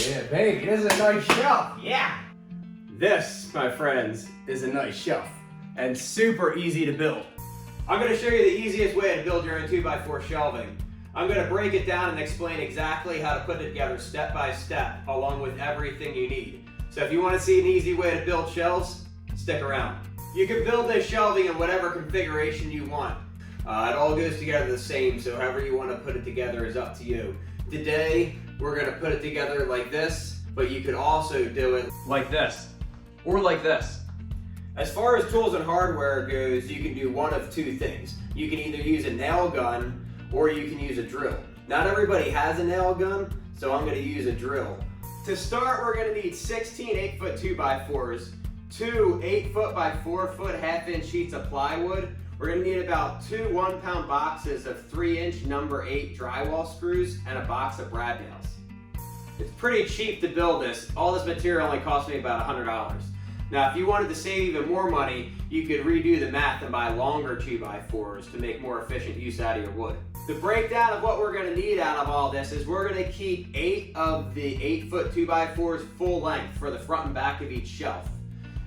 Yeah, baby, this is a nice shelf. Yeah. This, my friends, is a nice shelf and super easy to build. I'm going to show you the easiest way to build your own 2x4 shelving. I'm going to break it down and explain exactly how to put it together step by step, along with everything you need. So if you want to see an easy way to build shelves, stick around. You can build this shelving in whatever configuration you want. It all goes together the same, so however you want to put it together is up to you. Today, we're going to put it together like this, but you could also do it like this, or like this. As far as tools and hardware goes, you can do one of two things. You can either use a nail gun, or you can use a drill. Not everybody has a nail gun, so I'm going to use a drill. To start, we're going to need 16 8-foot 2x4s, two 8-foot by 4-foot half-inch sheets of plywood. We're going to need about two 1-pound boxes of 3-inch number 8 drywall screws and a box of brad nails. It's pretty cheap to build this. All this material only cost me about $100. Now, if you wanted to save even more money, you could redo the math and buy longer 2x4s to make more efficient use out of your wood. The breakdown of what we're going to need out of all this is we're going to keep 8 of the 8-foot 2x4s full length for the front and back of each shelf.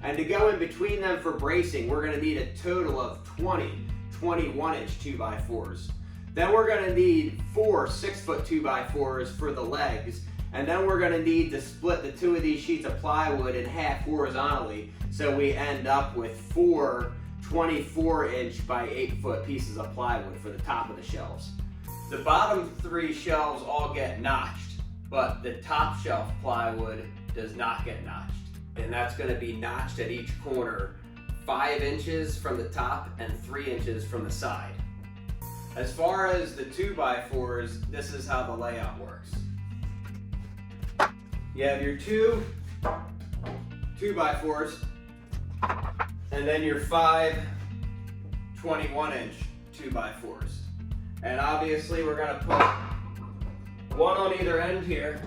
And to go in between them for bracing, we're going to need a total of 20 21-inch 2x4s. Then we're going to need 4 6-foot 2x4s for the legs. And then we're going to need to split the 2 of these sheets of plywood in half horizontally, so we end up with 4 24-inch by 8-foot pieces of plywood for the top of the shelves. The bottom 3 shelves all get notched, but the top shelf plywood does not get notched. And that's going to be notched at each corner 5 inches from the top and 3 inches from the side. As far as the 2x4s, this is how the layout works. You have your 2 2x4s, and then your 5 21-inch 2x4s. And obviously we're going to put one on either end here.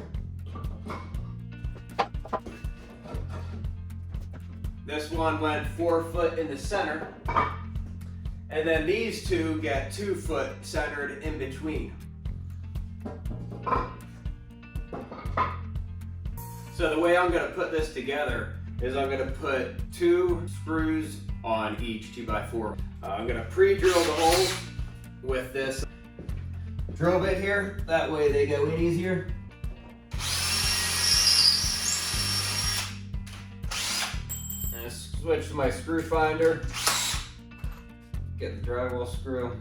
This one went 4 foot in the center, and then these 2 get 2 foot centered in between. So the way I'm going to put this together is I'm going to put 2 screws on each 2x4. I'm going to pre-drill the holes with this drill bit here. That way they go in easier. And switch to my screw finder. Get the drywall screw.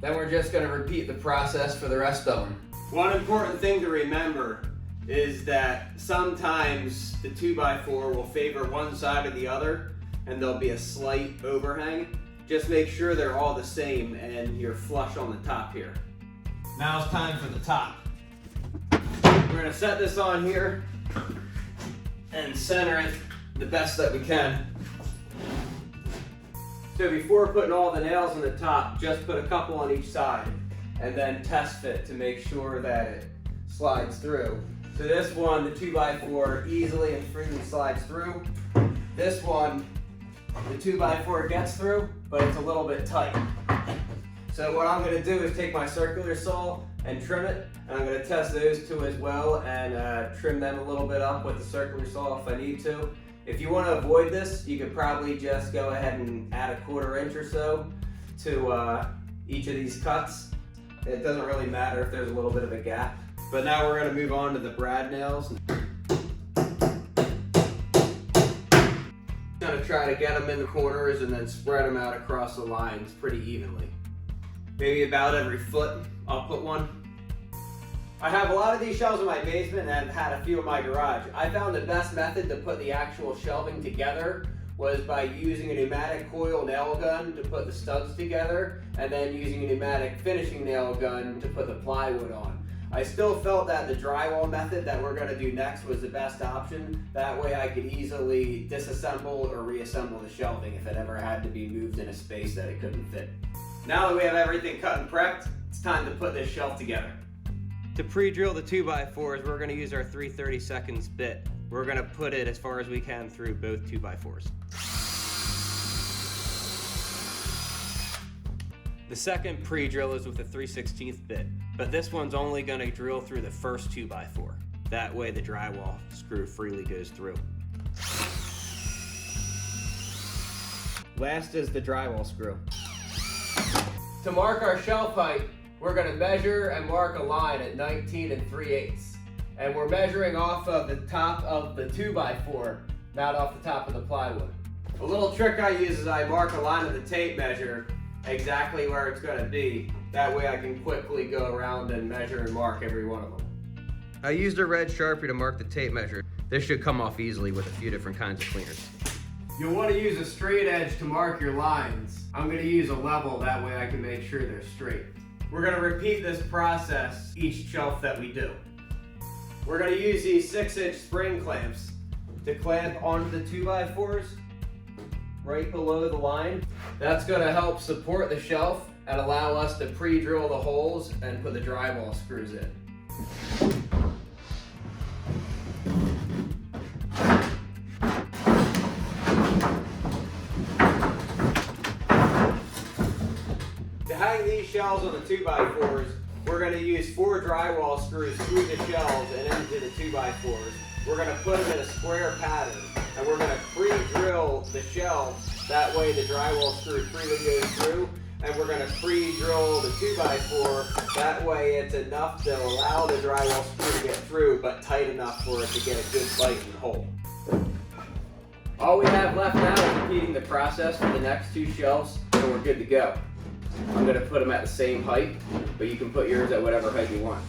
Then we're just going to repeat the process for the rest of them. One important thing to remember is that sometimes the 2x4 will favor one side or the other, and there'll be a slight overhang. Just make sure they're all the same and you're flush on the top here. Now it's time for the top. We're going to set this on here and center it the best that we can. So before putting all the nails on the top, just put a couple on each side and then test fit to make sure that it slides through. So this one, the 2x4, easily and freely slides through. This one, the 2x4 gets through, but it's a little bit tight. So what I'm going to do is take my circular saw and trim it, and I'm going to test those 2 as well and trim them a little bit up with the circular saw if I need to. If you want to avoid this, you could probably just go ahead and add a 1/4 inch or so to each of these cuts. It doesn't really matter if there's a little bit of a gap. But now we're going to move on to the brad nails. Going to try to get them in the corners and then spread them out across the lines pretty evenly. Maybe about every foot I'll put one. I have a lot of these shelves in my basement and I've had a few in my garage. I found the best method to put the actual shelving together was by using a pneumatic coil nail gun to put the studs together and then using a pneumatic finishing nail gun to put the plywood on. I still felt that the drywall method that we're going to do next was the best option. That way I could easily disassemble or reassemble the shelving if it ever had to be moved in a space that it couldn't fit. Now that we have everything cut and prepped, it's time to put this shelf together. To pre-drill the 2x4s, we're going to use our 3/32 bit. We're going to put it as far as we can through both 2x4s. The second pre-drill is with a 3/16 bit, but this one's only going to drill through the first 2x4. That way the drywall screw freely goes through. Last is the drywall screw. To mark our shelf height, we're going to measure and mark a line at 19 3/8. And we're measuring off of the top of the 2x4, not off the top of the plywood. A little trick I use is I mark a line of the tape measure exactly where it's going to be. That way I can quickly go around and measure and mark every one of them. I used a red Sharpie to mark the tape measure. This should come off easily with a few different kinds of cleaners. You'll want to use a straight edge to mark your lines. I'm going to use a level, that way I can make sure they're straight. We're going to repeat this process each shelf that we do. We're going to use these 6-inch spring clamps to clamp onto the 2x4s right below the line. That's going to help support the shelf and allow us to pre-drill the holes and put the drywall screws in. To hang these shelves on the 2x4s, we're going to use 4 drywall screws through the shelves and into the 2x4s. We're going to put them in a square pattern, and we're going to pre-drill the shelf. That way the drywall screw freely goes through, and we're going to pre-drill the 2x4. That way it's enough to allow the drywall screw to get through, but tight enough for it to get a good bite and hole. All we have left now is repeating the process for the next 2 shelves, and we're good to go. I'm going to put them at the same height, but you can put yours at whatever height you want.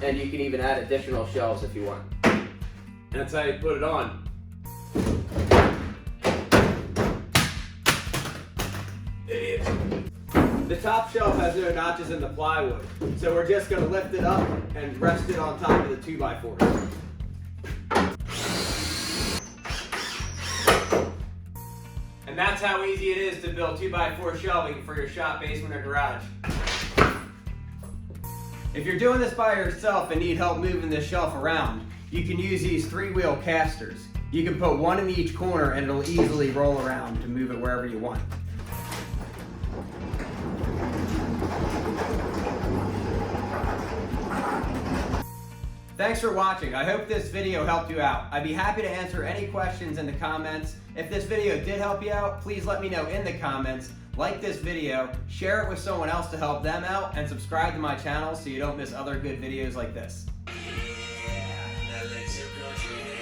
And you can even add additional shelves if you want. And that's how you put it on. The top shelf has no notches in the plywood, so we're just going to lift it up and rest it on top of the 2x4s. And that's how easy it is to build 2x4 shelving for your shop, basement, or garage. If you're doing this by yourself and need help moving this shelf around, you can use these 3-wheel casters. You can put one in each corner and it'll easily roll around to move it wherever you want. Thanks for watching. I hope this video helped you out. I'd be happy to answer any questions in the comments. If this video did help you out, please let me know in the comments. Like this video, share it with someone else to help them out, and subscribe to my channel so you don't miss other good videos like this. Yeah, that lets you go.